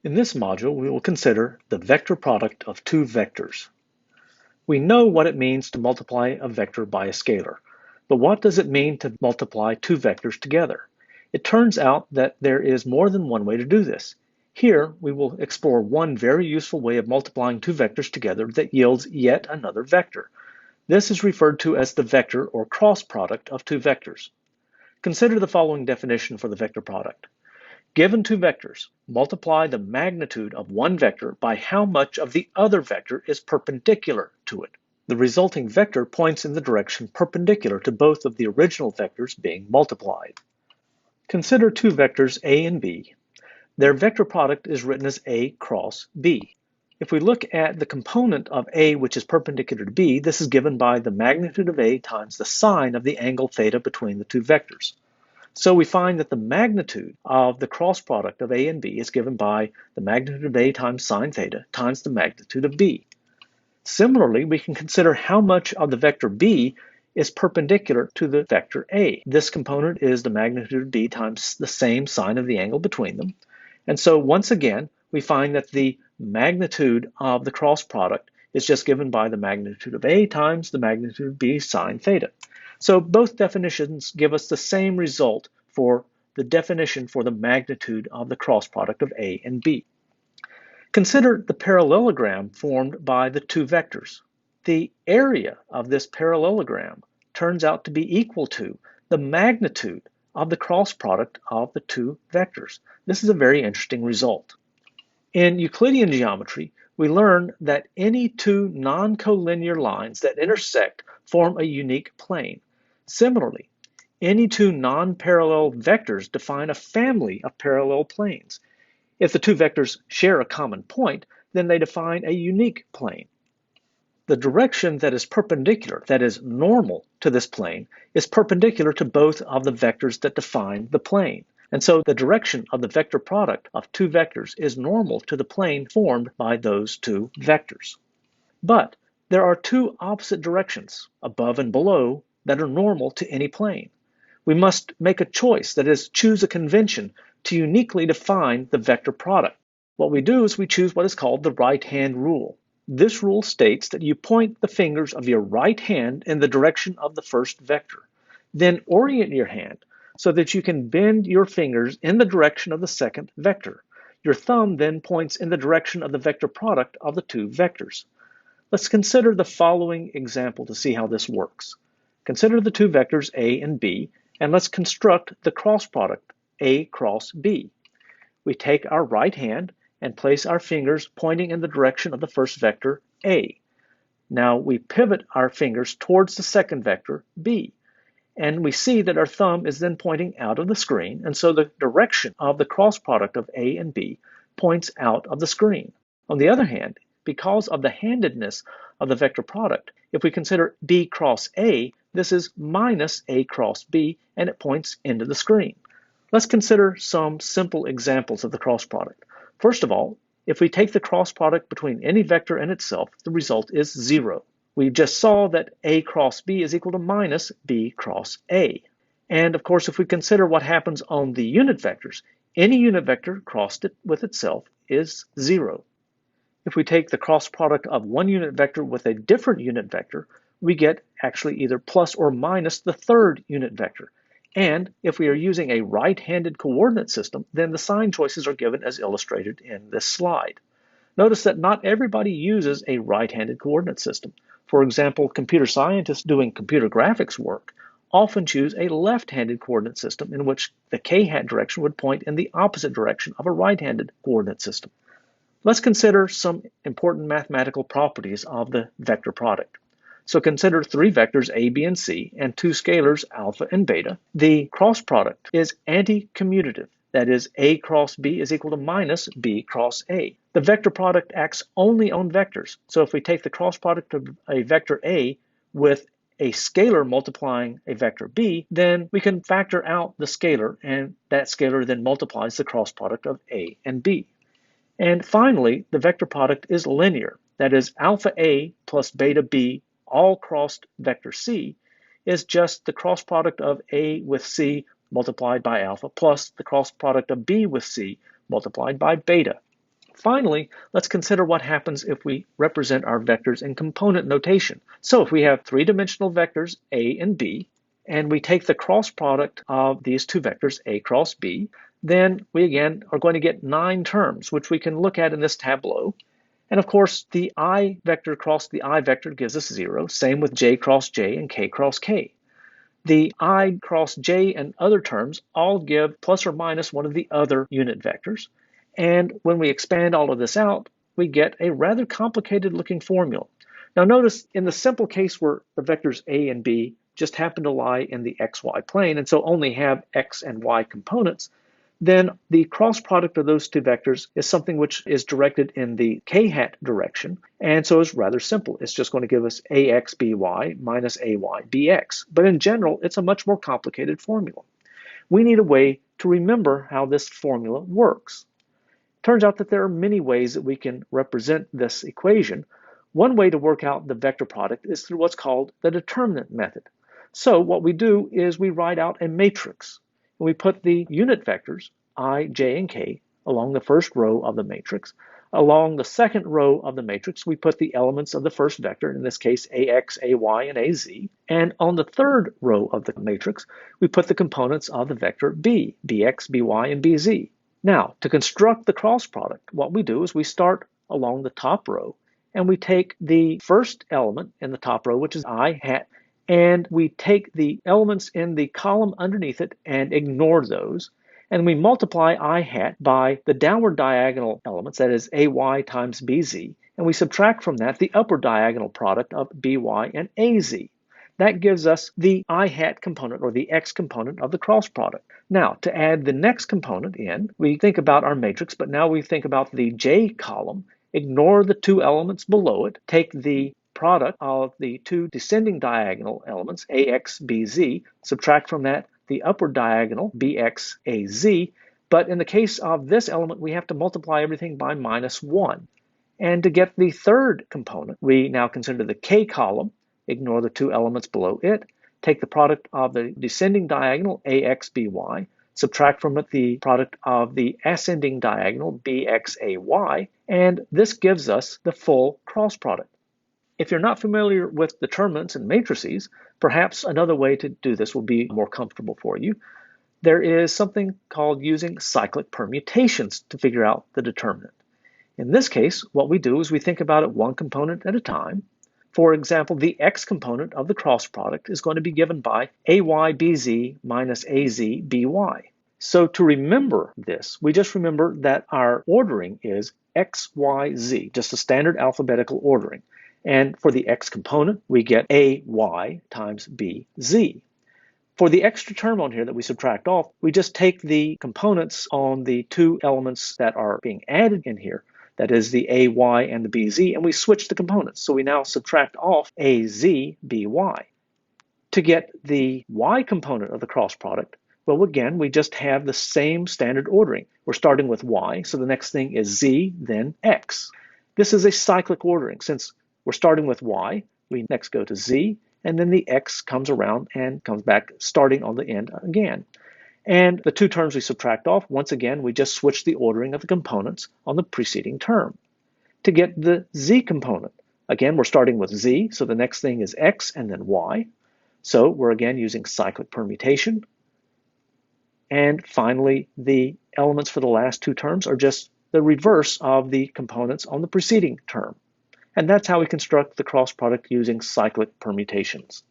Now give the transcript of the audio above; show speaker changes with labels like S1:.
S1: In this module, we will consider the vector product of two vectors. We know what it means to multiply a vector by a scalar, but what does it mean to multiply two vectors together? It turns out that there is more than one way to do this. Here, we will explore one very useful way of multiplying two vectors together that yields yet another vector. This is referred to as the vector or cross product of two vectors. Consider the following definition for the vector product. Given two vectors, multiply the magnitude of one vector by how much of the other vector is perpendicular to it. The resulting vector points in the direction perpendicular to both of the original vectors being multiplied. Consider two vectors A and B. Their vector product is written as A cross B. If we look at the component of A which is perpendicular to B, this is given by the magnitude of A times the sine of the angle theta between the two vectors. So we find that the magnitude of the cross product of A and B is given by the magnitude of A times sine theta times the magnitude of B. Similarly, we can consider how much of the vector B is perpendicular to the vector A. This component is the magnitude of B times the same sine of the angle between them. And so once again, we find that the magnitude of the cross product is just given by the magnitude of A times the magnitude of B sine theta. So both definitions give us the same result for the definition for the magnitude of the cross product of A and B. Consider the parallelogram formed by the two vectors. The area of this parallelogram turns out to be equal to the magnitude of the cross product of the two vectors. This is a very interesting result. In Euclidean geometry, we learn that any two non-collinear lines that intersect form a unique plane. Similarly, any two non-parallel vectors define a family of parallel planes. If the two vectors share a common point, then they define a unique plane. The direction that is perpendicular, that is normal to this plane, is perpendicular to both of the vectors that define the plane. And so the direction of the vector product of two vectors is normal to the plane formed by those two vectors. But there are two opposite directions, above and below, that are normal to any plane. We must make a choice, that is, choose a convention to uniquely define the vector product. What we do is we choose what is called the right-hand rule. This rule states that you point the fingers of your right hand in the direction of the first vector. Then orient your hand so that you can bend your fingers in the direction of the second vector. Your thumb then points in the direction of the vector product of the two vectors. Let's consider the following example to see how this works. Consider the two vectors A and B, and let's construct the cross product A cross B. We take our right hand and place our fingers pointing in the direction of the first vector A. Now we pivot our fingers towards the second vector B. And we see that our thumb is then pointing out of the screen, and so the direction of the cross product of A and B points out of the screen. On the other hand, because of the handedness of the vector product, if we consider B cross A, this is minus A cross B, and it points into the screen. Let's consider some simple examples of the cross product. First of all, if we take the cross product between any vector and itself, the result is 0. We just saw that A cross B is equal to minus B cross A. And of course, if we consider what happens on the unit vectors, any unit vector crossed with itself is 0. If we take the cross product of one unit vector with a different unit vector, we get actually either plus or minus the third unit vector. And if we are using a right-handed coordinate system, then the sign choices are given as illustrated in this slide. Notice that not everybody uses a right-handed coordinate system. For example, computer scientists doing computer graphics work often choose a left-handed coordinate system in which the k-hat direction would point in the opposite direction of a right-handed coordinate system. Let's consider some important mathematical properties of the vector product. So consider three vectors A, B, and C, and two scalars alpha and beta. The cross product is anti-commutative. That is, A cross B is equal to minus B cross A. The vector product acts only on vectors. So if we take the cross product of a vector A with a scalar multiplying a vector B, then we can factor out the scalar, and that scalar then multiplies the cross product of A and B. And finally, the vector product is linear. That is, alpha A plus beta B all crossed vector C is just the cross product of A with C multiplied by alpha plus the cross product of B with C multiplied by beta. Finally, let's consider what happens if we represent our vectors in component notation. So if we have three-dimensional vectors A and B, and we take the cross product of these two vectors, A cross B, then we again are going to get 9 terms, which we can look at in this tableau. And of course, the I vector cross the I vector gives us 0. Same with J cross J and K cross K. The I cross J and other terms all give plus or minus one of the other unit vectors. And when we expand all of this out, we get a rather complicated looking formula. Now notice in the simple case where the vectors A and B just happen to lie in the xy plane and so only have x and y components, then the cross product of those two vectors is something which is directed in the k-hat direction, and so it's rather simple. It's just going to give us ax by minus ay bx. But in general, it's a much more complicated formula. We need a way to remember how this formula works. Turns out that there are many ways that we can represent this equation. One way to work out the vector product is through what's called the determinant method. So what we do is we write out a matrix. We put the unit vectors, I, j, and k, along the first row of the matrix. Along the second row of the matrix, we put the elements of the first vector, in this case, ax, ay, and az. And on the third row of the matrix, we put the components of the vector b, bx, by, and bz. Now, to construct the cross product, what we do is we start along the top row, and we take the first element in the top row, which is I hat, and we take the elements in the column underneath it and ignore those, and we multiply I hat by the downward diagonal elements, that is ay times bz, and we subtract from that the upward diagonal product of by and az. That gives us the I hat component, or the x component of the cross product. Now, to add the next component in, we think about our matrix, but now we think about the j column, ignore the two elements below it, take the product of the two descending diagonal elements, ax, bz, subtract from that the upward diagonal, bx, az, but in the case of this element, we have to multiply everything by minus 1. And to get the third component, we now consider the k column, ignore the two elements below it, take the product of the descending diagonal, ax, by, subtract from it the product of the ascending diagonal, bx, ay, and this gives us the full cross product. If you're not familiar with determinants and matrices, perhaps another way to do this will be more comfortable for you. There is something called using cyclic permutations to figure out the determinant. In this case, what we do is we think about it one component at a time. For example, the x component of the cross product is going to be given by aybz minus azby. So to remember this, we just remember that our ordering is x, y, z, just a standard alphabetical ordering. And for the x component, we get ay times bz. For the extra term on here that we subtract off, we just take the components on the two elements that are being added in here, that is the ay and the bz, and we switch the components. So we now subtract off az by. To get the y component of the cross product, well, again, we just have the same standard ordering. We're starting with y, so the next thing is z, then x. This is a cyclic ordering. Since we're starting with y, we next go to z, and then the x comes around and comes back starting on the end again. And the two terms we subtract off, once again, we just switch the ordering of the components on the preceding term. To get the z component, again, we're starting with z, so the next thing is x and then y. So we're again using cyclic permutation. And finally, the elements for the last two terms are just the reverse of the components on the preceding term. And that's how we construct the cross product using cyclic permutations.